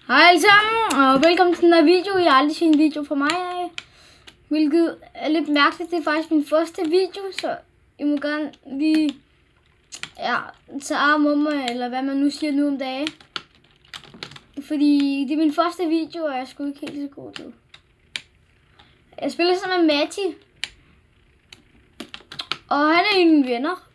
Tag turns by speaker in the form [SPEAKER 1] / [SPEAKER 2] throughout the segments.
[SPEAKER 1] Hej alle sammen, og velkommen til den her video. Jeg har aldrig set en video fra mig af, hvilket er lidt mærkeligt. Det er faktisk min første video, så I må gerne lige tage arm om mig, eller hvad man nu siger nu om dagen. Fordi det er min første video, og jeg er sgu ikke helt så god til. Jeg spiller sammen med Matti, og han er en af mine venner.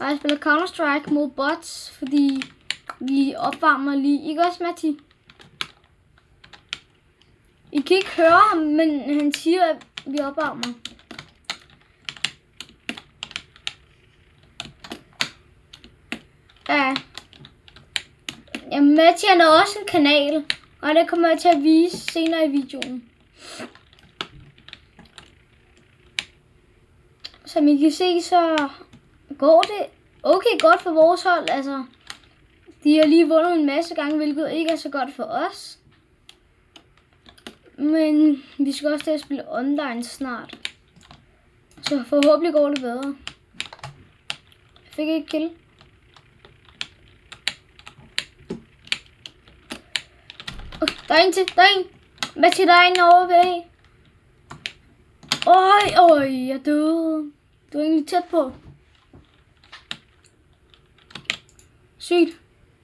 [SPEAKER 1] Og jeg spiller Counter-Strike mod bots, fordi vi opvarmer lige. Ikke også, Matti? I kan ikke høre ham, men han siger, at vi opvarmer. Ja, Matti han har også en kanal, og det kommer jeg til at vise senere i videoen. Som I kan se, så går det okay godt for vores hold. Altså, de har lige vundet en masse gange, hvilket ikke er så godt for os. Men vi skal også til at spille online snart. Så forhåbentlig går det bedre. Jeg fik ikke kill. Der er en til, der er en. Matti, der er en over ved. Øj, jeg døde. Du er egentlig tæt på. Sygt.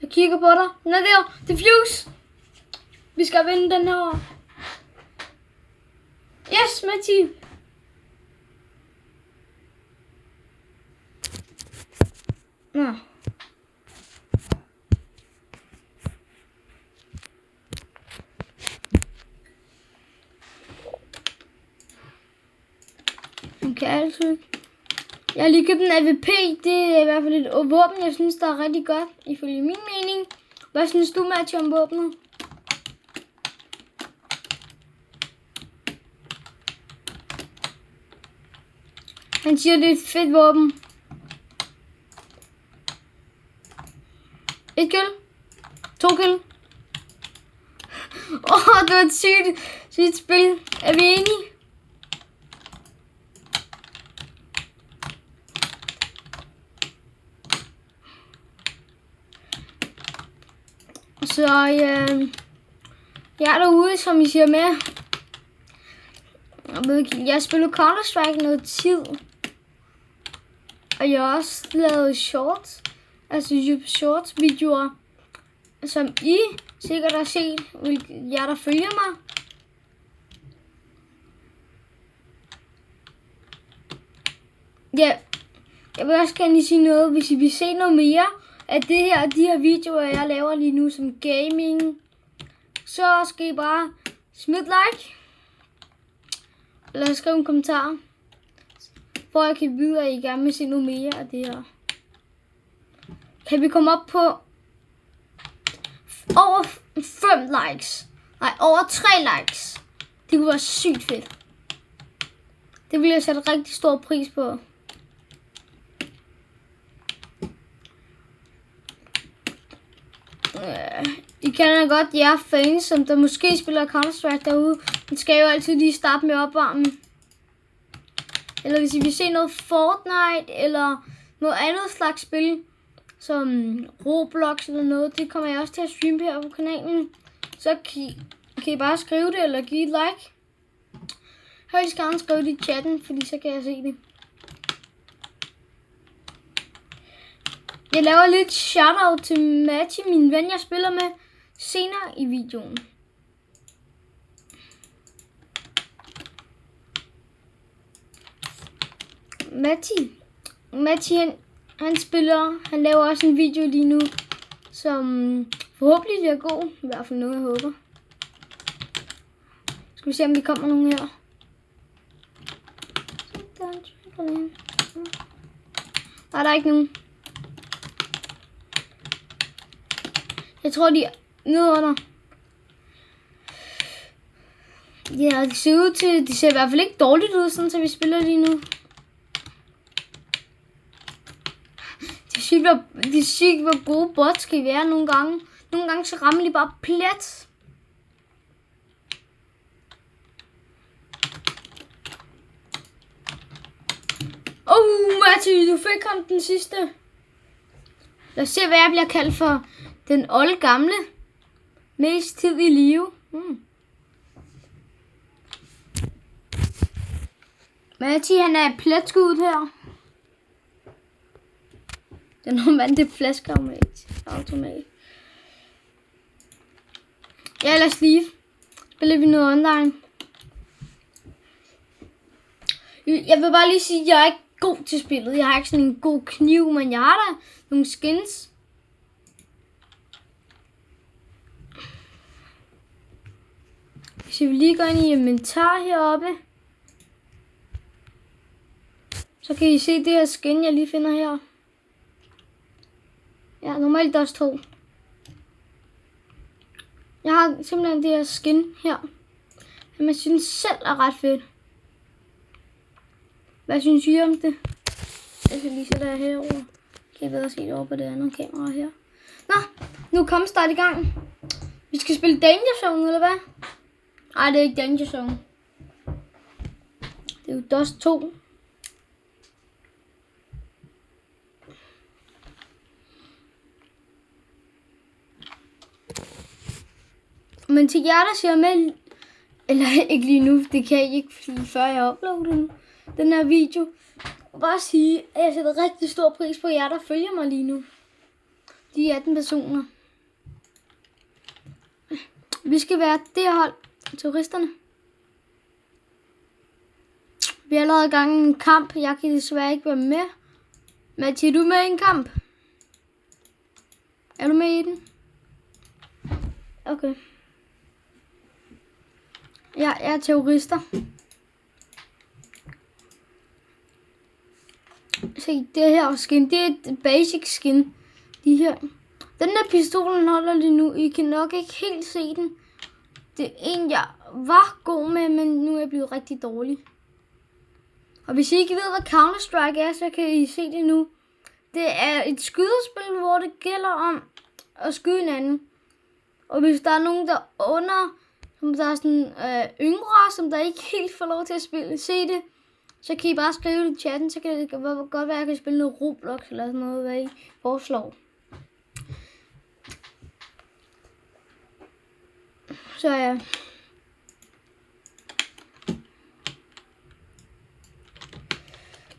[SPEAKER 1] Jeg kigger på dig. Den er der. Defuse. Vi skal vinde den her. Yes, Matti. Nå. Okay, altså. Jeg har lige købt en AVP. Det er i hvert fald et våben, jeg synes, der er rigtig godt, ifølge min mening. Hvad synes du, Matti, om våbnet? Han siger, det er et fedt våben. Et kill. 2 kill. Det var et sygt spil. Er vi enige? Så jeg er derude, som I siger med. Jeg har spillet Counter-Strike noget tid. Og jeg har også lavet shorts. Altså YouTube shorts videoer. Som I sikkert har set. Jer der følger mig. Ja, jeg vil også gerne sige noget, hvis I vil se noget mere af de her videoer, jeg laver lige nu som gaming, så skal I bare smide et like, eller skrive en kommentar, for jeg kan vide, at I gerne vil se noget mere af det her. Kan vi komme op på over 5 likes? Nej, over 3 likes. Det kunne være sygt fedt. Det vil jeg sætte rigtig stor pris på. I kender godt jer fans, som der måske spiller Counter-Strike derude. Man skal jo altid lige starte med opvarme. Eller hvis I vil se noget Fortnite, eller noget andet slags spil, som Roblox eller noget, det kommer jeg også til at streame her på kanalen. Så kan I bare skrive det, eller give et like. Højst gerne skrive det i chatten, fordi så kan jeg se det. Jeg laver lidt shoutout til Matti, min ven, jeg spiller med, senere i videoen. Matti han laver også en video lige nu, som forhåbentlig bliver god. I hvert fald noget, jeg håber. Skal vi se, om der kommer nogen her. Nej, der er ikke nogen. Jeg tror, de er nede under. Ja, det ser i hvert fald ikke dårligt ud, sådan, så vi spiller lige nu. Det er sygt, hvor gode bots kan være nogle gange. Nogle gange så rammer de bare plet. Matti, du fik ham den sidste. Lad os se, hvad jeg bliver kaldt for. Den oldgamle. Mest tid i live. Mati, han er pletskud her. Den er mand, det flaskeautomat. Ja, lad os lige. Spiller vi noget online. Jeg vil bare lige sige, at jeg er ikke god til spillet. Jeg har ikke sådan en god kniv, men jeg har da nogle skins. Hvis jeg vil lige gå ind i inventar heroppe, så kan I se det her skin, jeg lige finder her. Ja, normalt også 2. Jeg har simpelthen det her skin her, som jeg synes selv er ret fedt. Hvad synes I om det? Jeg skal lige sætte det herover. Kan I bedre se det over på det andet kamera her. Nå, nu kom start i gang. Vi skal spille Danger Zone, eller hvad? Nej, det er ikke Danger Zone. Det er jo Dust 2. Men til jer, der ser med, eller ikke lige nu, det kan I ikke, fordi før jeg uploader den her video, bare sige, at jeg sætter rigtig stor pris på jer, der følger mig lige nu. De 18 personer. Vi skal være det hold, turisterne. Vi har allerede i gang en kamp. Jeg kan desværre ikke være med. Mathie, er du med i en kamp? Er du med i den? Okay. Ja, jeg er terrorister. Se, det her skin, det er et basic skin. De her. Den der pistolen holder lige nu. I kan nok ikke helt se den. Det er en, jeg var god med, men nu er jeg blevet rigtig dårlig. Og hvis I ikke ved, hvad Counter-Strike er, så kan I se det nu. Det er et skydespil, hvor det gælder om at skyde hinanden. Og hvis der er nogen, der som der er sådan yngre, som der ikke helt får lov til at se det, så kan I bare skrive det i chatten, så kan det godt være, at jeg kan spille noget Roblox eller sådan noget, hvad I foreslår. Så ja.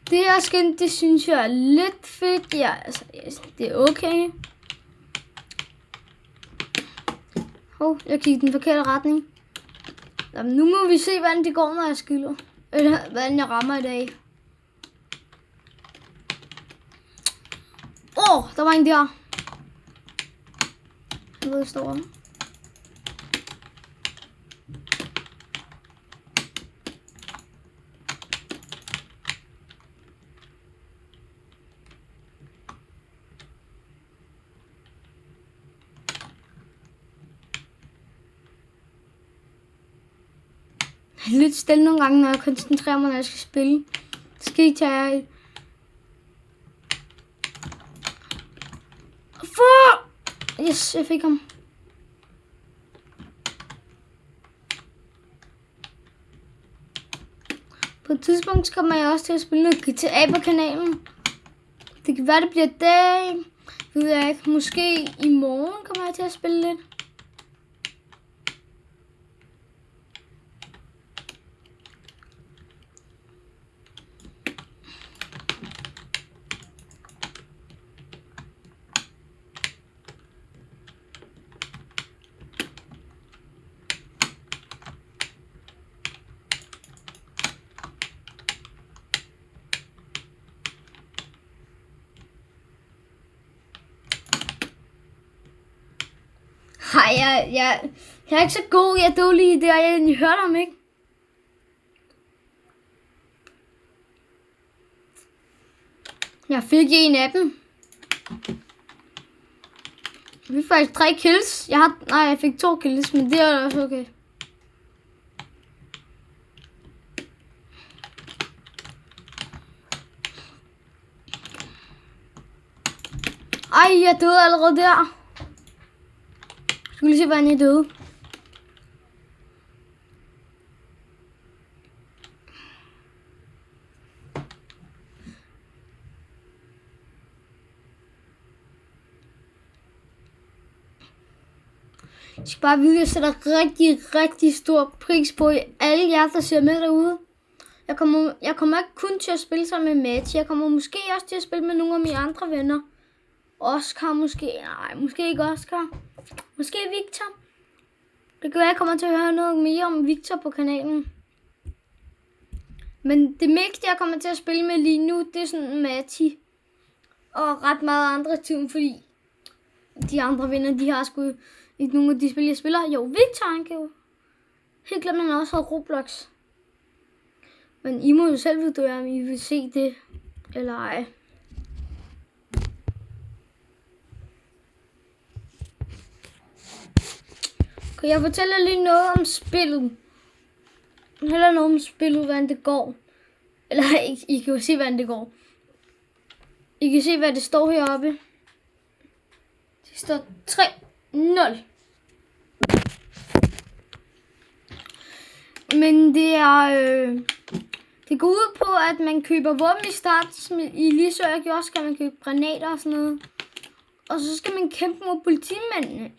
[SPEAKER 1] Det her skin, det synes jeg er lidt fedt. Ja, altså, det er okay. Jeg kiggede den forkerte retning. Jamen, nu må vi se, hvordan det går, når jeg skyder. Eller hvordan jeg rammer i dag. Der var en der. Jeg ved, det står. Jeg er lidt stille nogle gange, når jeg koncentrerer mig, når jeg skal spille. Så skal I tage... Yes, jeg fik ham. På et tidspunkt kommer jeg også til at spille noget GTA på kanalen. Det kan være, det bliver dag. Ved jeg ikke. Måske i morgen kommer jeg til at spille lidt. Nej, jeg er ikke så god. Jeg er dårlig i det, og jeg hørte ham ikke. Jeg fik en af dem. Jeg fik faktisk 3 kills. Jeg fik 2 kills, men det er også okay. Ej, jeg døde allerede der. Jeg skulle lige se, hvordan jeg døde. I skal bare vide, at jeg sætter rigtig stor pris på alle jer, der ser med derude. Jeg kommer ikke kun til at spille sammen med Matti. Jeg kommer måske også til at spille med nogle af mine andre venner. Oscar måske. Nej, måske ikke Oscar. Måske Victor. Det kan være, jeg kommer til at høre noget mere om Victor på kanalen. Men det meste, jeg kommer til at spille med lige nu, det er sådan Matti. Og ret meget andre ting, fordi de andre venner, de har sgu ikke nogle af de spil, jeg spiller. Jo, Victor, han kan jo helt glemt, han også har Roblox. Men I må jo selv vurdere, om I vil se det eller ej. Kan jeg fortælle lige noget om spillet? Heller noget om spillet, hvordan det går. Eller I kan jo se, hvordan det går. I kan se, hvad det står heroppe. Det står 3-0. Men det er... det går ud på, at man køber våben i start. I lige så jeg også kan man købe granater og sådan noget. Og så skal man kæmpe mod politimændene,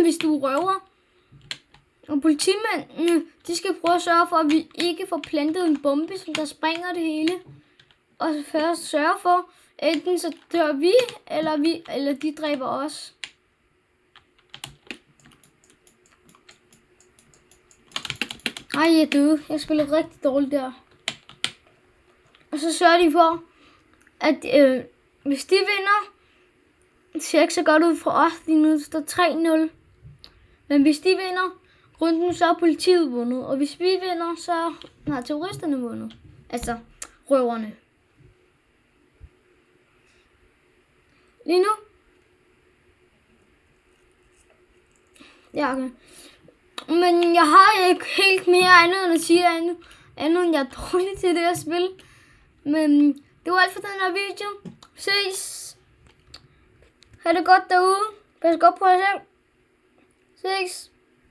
[SPEAKER 1] hvis du røver. Og politimændene, de skal prøve at sørge for, at vi ikke får plantet en bombe, som der springer det hele. Og så først sørge for, enten så dør vi, eller de dræber os. Ej, jeg døde. Jeg spiller rigtig dårligt der. Og så sørger de for, at hvis de vinder, det ser ikke så godt ud for os, lige nu står 3-0. Men hvis de vinder runden, så er politiet vundet. Og hvis vi vinder, så har terroristerne vundet. Altså røverne. Lige nu. Ja, okay. Men jeg har ikke helt mere andet end at sige andet end jeg er dårlig til det her spil. Men det var alt for den her video. Ses. Ha' det godt derude. Pas godt på jer selv. Ses.